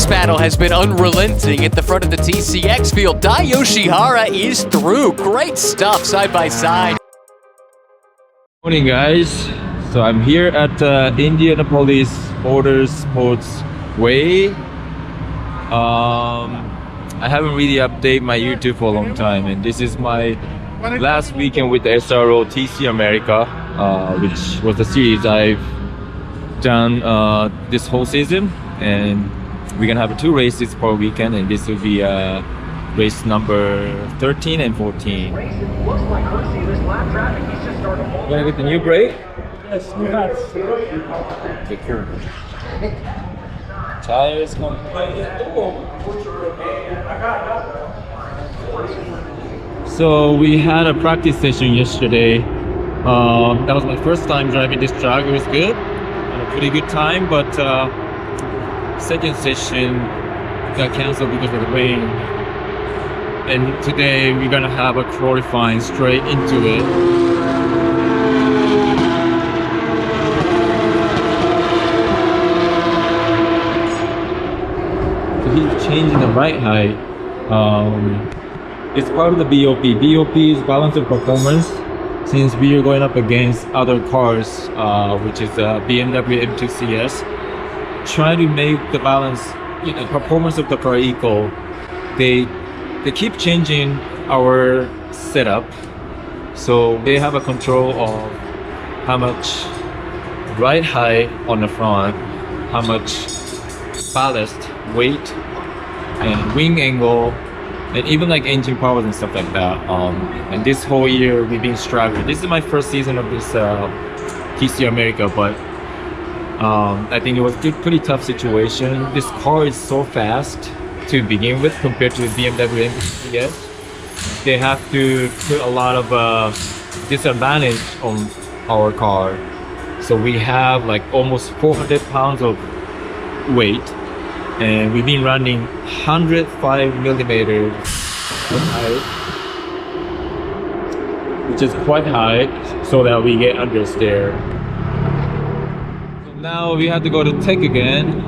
This battle has been unrelenting at the front of the TCX field. Yoshihara is through. Great stuff side by side. Morning guys, so I'm here at Indianapolis Motorsports Way. I haven't really updated my YouTube for a long time, and this is my last weekend with the SRO TC America, which was the series I've done this whole season, and we're gonna have 2 races per weekend, and this will be race number 13 and 14. Gonna get the new brake? Yes, new hats. Take care. Tires come. So we had a practice session yesterday. That was my first time driving this track. It was good. Had a pretty good time, but second session got canceled because of the rain. And today we're gonna have a qualifying straight into it. He's changing the ride height. It's part of the BOP. BOP is balance of performance. Since we are going up against other cars, which is the BMW M2 CS, try to make the balance, performance of the car equal. They keep changing our setup, so they have a control of how much ride height on the front, how much ballast, weight, and wing angle, and even like engine powers and stuff like that. And this whole year we've been struggling. This is my first season of this TC America, but I think it was a pretty tough situation. This car is so fast to begin with compared to the BMW M2. They have to put a lot of disadvantage on our car. So we have like almost 400 pounds of weight, and we've been running 105 millimeters height, which is quite high, so that we get understeer. So now we have to go to tech again.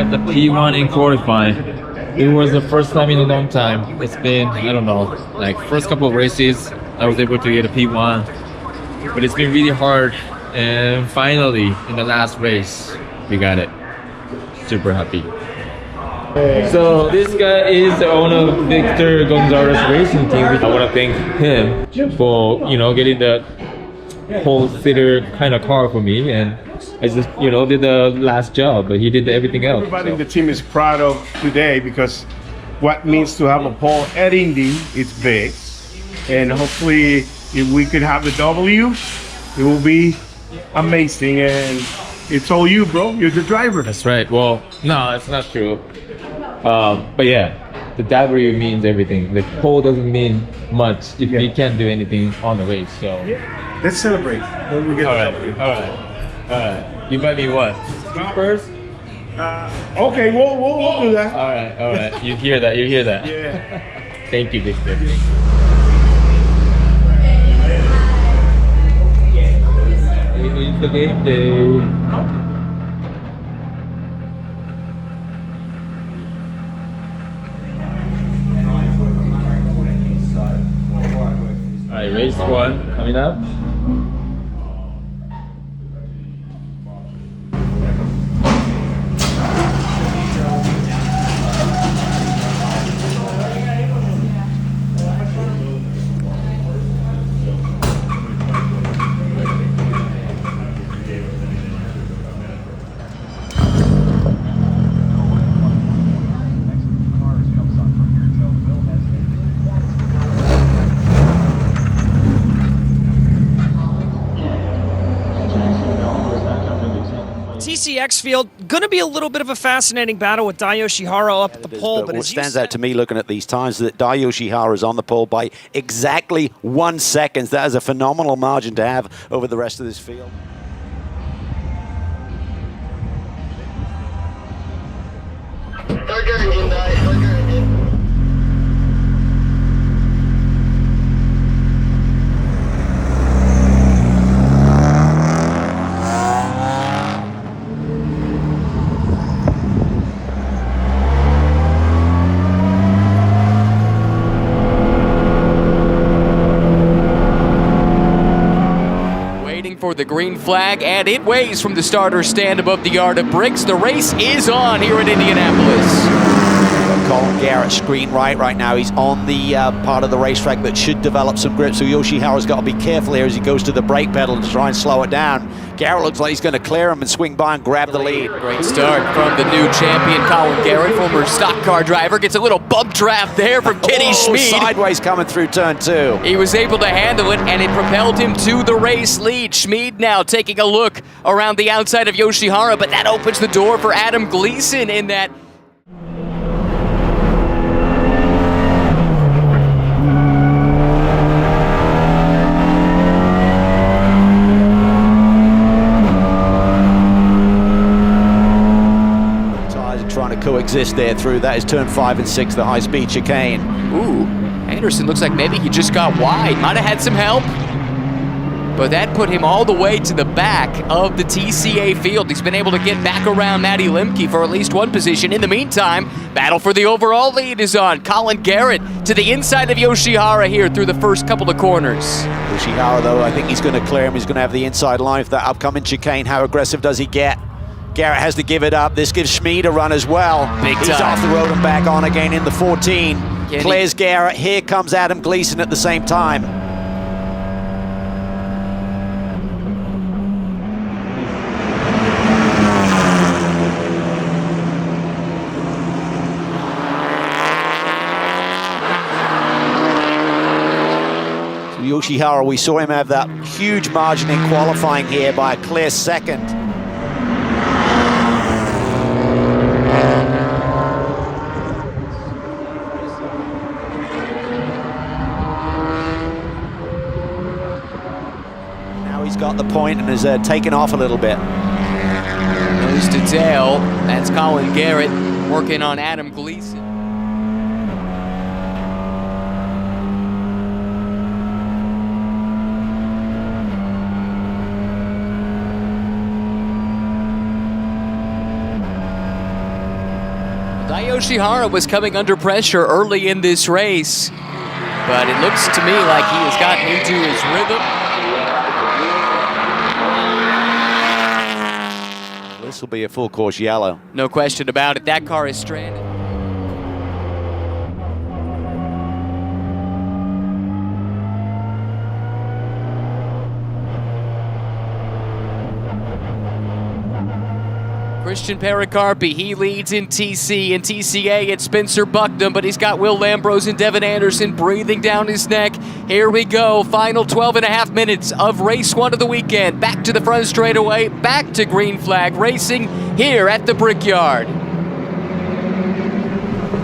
The P1 in qualifying. It was the first time in a long time. It's been, I don't know, like first couple of races I was able to get a P1, but it's been really hard, and finally in the last race we got it. Super happy. So this guy is the owner of Victor Gonzalez Racing Team. I want to thank him for getting the whole sitter kind of car for me, and I just did the last job, but he did everything else. Everybody in the team is proud of today, because what it means to have a pole at Indy, it's big, and hopefully if we could have the W, it will be amazing. And it's all you, bro. You're the driver. That's right. Well, no, that's not true. But yeah, the W means everything. The pole doesn't mean much if you can't do anything on the race. So let's celebrate when we get all the right, W. all right. You buy me what? First? Okay, we'll do that. All right. You hear that? Yeah. Thank you, Victor. It's the game day. All right, race 1 coming up. TCX field, going to be a little bit of a fascinating battle with Dai Yoshihara up at the pole. But what stands out to me looking at these times is that Dai Yoshihara is on the pole by exactly 1 second. That is a phenomenal margin to have over the rest of this field. For the green flag, and it waves from the starter stand above the yard of bricks. The race is on here at Indianapolis. Colin Garrett screen right now. He's on the part of the racetrack that should develop some grip, so Yoshihara's got to be careful here as he goes to the brake pedal to try and slow it down. Garrett looks like he's going to clear him and swing by and grab the lead. Great start from the new champion, Colin Garrett, former stock car driver. Gets a little bump draft there from Kenny Schmid. Sideways coming through turn 2. He was able to handle it, and it propelled him to the race lead. Schmid now taking a look around the outside of Yoshihara, but that opens the door for Adam Gleason in that. Trying to coexist there through that is turn 5 and 6, the high-speed chicane. Ooh, Anderson looks like maybe he just got wide. Might have had some help, but that put him all the way to the back of the TCA field. He's been able to get back around Matty Lemke for at least one position. In the meantime, battle for the overall lead is on. Colin Garrett to the inside of Yoshihara here through the first couple of corners. Yoshihara, though, I think he's going to clear him. He's going to have the inside line for that upcoming chicane. How aggressive does he get? Garrett has to give it up. This gives Schmid a run as well. Big time. He's off the road and back on again in the 14. Clears Garrett. Here comes Adam Gleason at the same time. So Yoshihara, we saw him have that huge margin in qualifying here by a clear second. He's got the point and has taken off a little bit. Nose to tail, that's Colin Garrett working on Adam Gleason. Dai Yoshihara was coming under pressure early in this race, but it looks to me like he has gotten into his rhythm. This will be a full course yellow. No question about it. That car is stranded. Christian Pericarpi, he leads in TC. In TCA, it's Spencer Bucknam, but he's got Will Lambrose and Devin Anderson breathing down his neck. Here we go, final 12.5 minutes of race 1 of the weekend. Back to the front straightaway, back to green flag racing here at the Brickyard.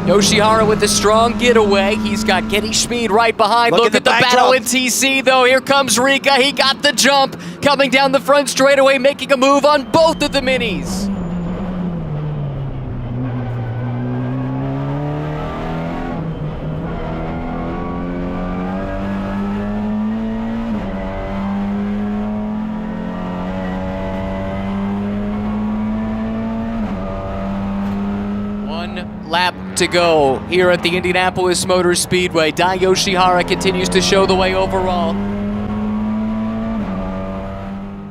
Yoshihara with a strong getaway. He's got Kenny Schmid right behind. Look at the battle in TC, though. Here comes Rika. He got the jump. Coming down the front straightaway, making a move on both of the minis. Lap to go here at the Indianapolis Motor Speedway. Dai Yoshihara continues to show the way overall.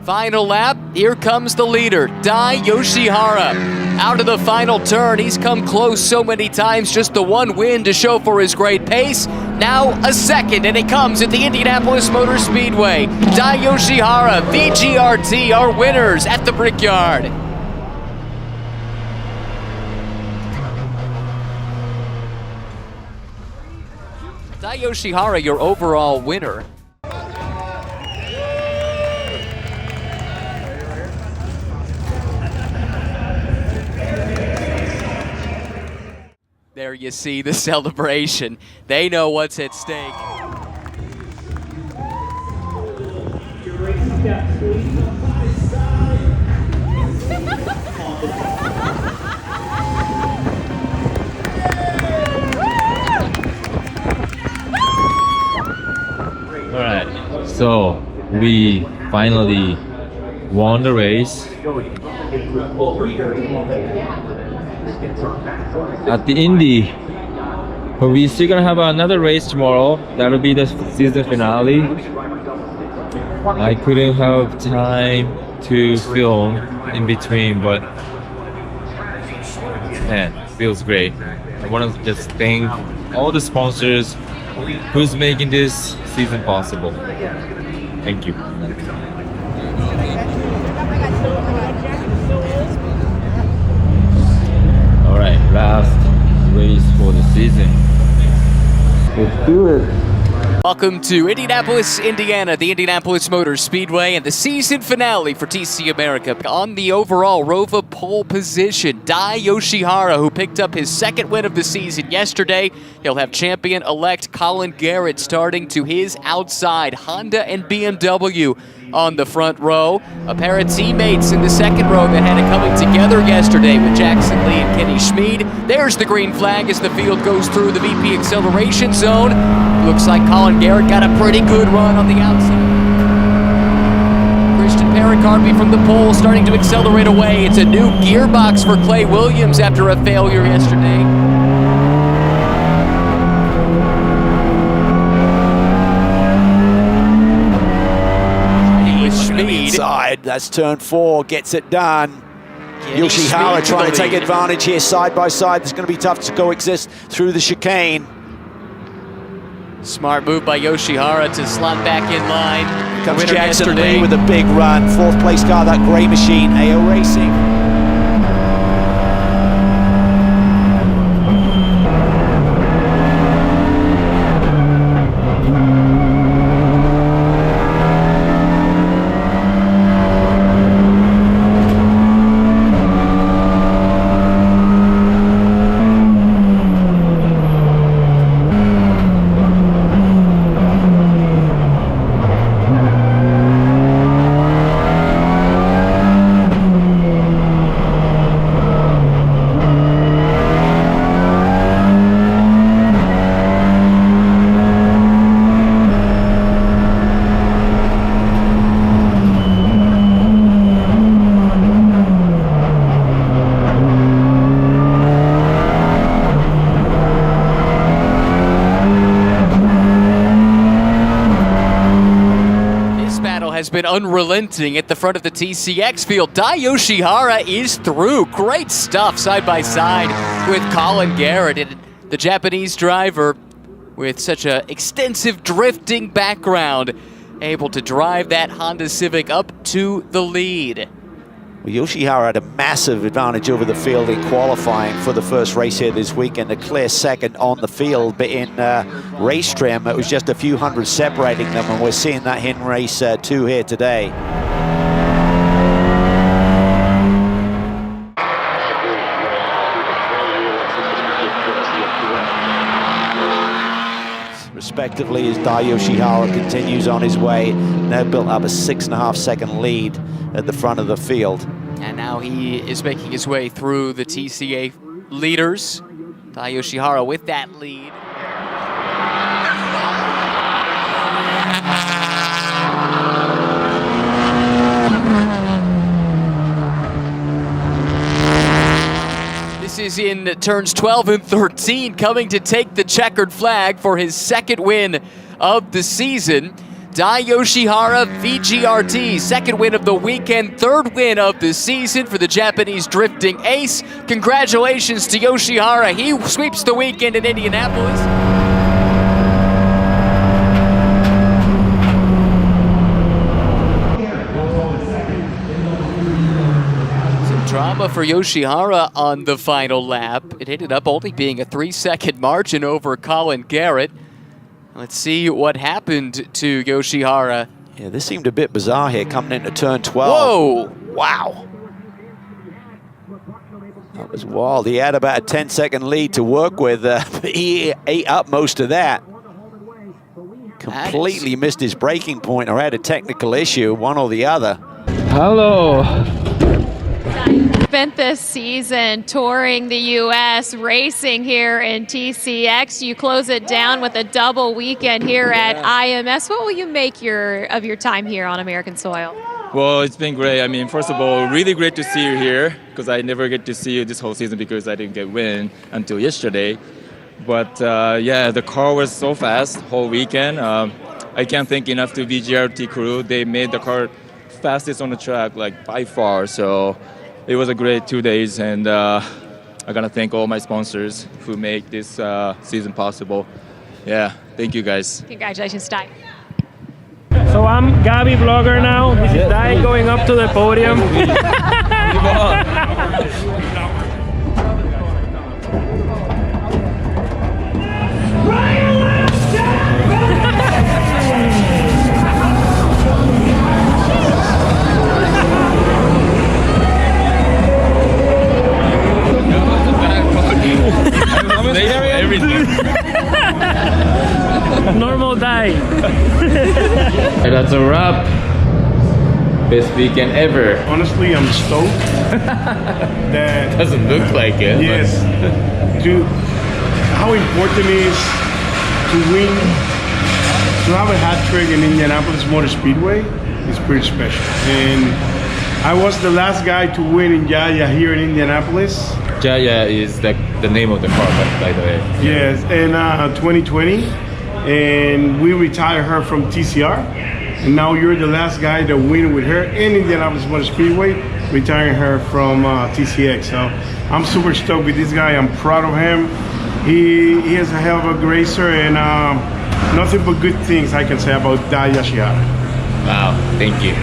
Final lap, here comes the leader, Dai Yoshihara. Out of the final turn, he's come close so many times, just the one win to show for his great pace. Now a second, and it comes at the Indianapolis Motor Speedway. Dai Yoshihara, VGRT are winners at the Brickyard. Dai Yoshihara, your overall winner. There you see the celebration. They know what's at stake. All right, so we finally won the race. At the Indy, but we're still gonna have another race tomorrow. That'll be the season finale. I couldn't have time to film in between, but man, feels great. I want to just thank all the sponsors who's making this season possible. Thank you. All right, last race for the season. Let's do it. Welcome to Indianapolis, Indiana, the Indianapolis Motor Speedway, and the season finale for TC America. On the overall Rova pole position, Dai Yoshihara, who picked up his second win of the season yesterday. He'll have champion-elect Colin Garrett starting to his outside. Honda and BMW on the front row. A pair of teammates in the second row that had it coming together yesterday with Jackson Lee and Kenny Schmid. There's the green flag as the field goes through the VP acceleration zone. Looks like Colin Garrett got a pretty good run on the outside. Christian Pericarpi from the pole starting to accelerate away. It's a new gearbox for Clay Williams after a failure yesterday. Inside, that's turn 4, gets it done. Yoshihara trying to take advantage here side by side. It's going to be tough to coexist through the chicane. Smart move by Yoshihara to slot back in line. Comes Jackson Lee with a big run. 4th place car, that grey machine, AO Racing. Has been unrelenting at the front of the TCX field. Dai Yoshihara is through. Great stuff side by side with Colin Garrett, and the Japanese driver with such an extensive drifting background, able to drive that Honda Civic up to the lead. Well, Yoshihara had a massive advantage over the field in qualifying for the first race here this weekend, a clear second on the field, but in race trim, it was just a few hundred separating them, and we're seeing that in race 2 here today. Respectively, as Dai Yoshihara continues on his way, now built up a 6.5 second lead at the front of the field. And now he is making his way through the TCA leaders. Dai Yoshihara with that lead. This is in turns 12 and 13, coming to take the checkered flag for his second win of the season. Dai Yoshihara, VGRT, second win of the weekend, third win of the season for the Japanese drifting ace. Congratulations to Yoshihara. He sweeps the weekend in Indianapolis. Some drama for Yoshihara on the final lap. It ended up only being a 3-second margin over Colin Garrett. Let's see what happened to Yoshihara. Yeah, this seemed a bit bizarre here coming into turn 12. Whoa! Wow. That was wild. He had about a 10-second lead to work with. He ate up most of that. Completely missed his braking point or had a technical issue, one or the other. Hello. Spent this season touring the U.S., racing here in TCX. You close it down with a double weekend here at IMS. What will you make of your time here on American soil? Well, it's been great. I mean, first of all, really great to see you here because I never get to see you this whole season because I didn't get win until yesterday. But yeah, the car was so fast whole weekend. I can't thank enough to VGRT crew. They made the car fastest on the track, like by far. So it was a great 2 days, and I gotta thank all my sponsors who make this season possible. Yeah, thank you guys. Congratulations, Ty. So I'm Gabi Vlogger now. This is Dai going up to the podium. Normal Dai. And that's a wrap. Best weekend ever. Honestly, I'm stoked that Doesn't look like it. yes, to how important it is to win, to have a hat trick in Indianapolis Motor Speedway is pretty special. And I was the last guy to win in Jaya here in Indianapolis. Jaya is the name of the car, by the way. Yes, in 2020, and we retired her from TCR. And now you're the last guy to win with her in Indianapolis Motor Speedway, retiring her from TCX. So I'm super stoked with this guy. I'm proud of him. He is a hell of a racer, and nothing but good things I can say about Yoshihara. Wow, thank you.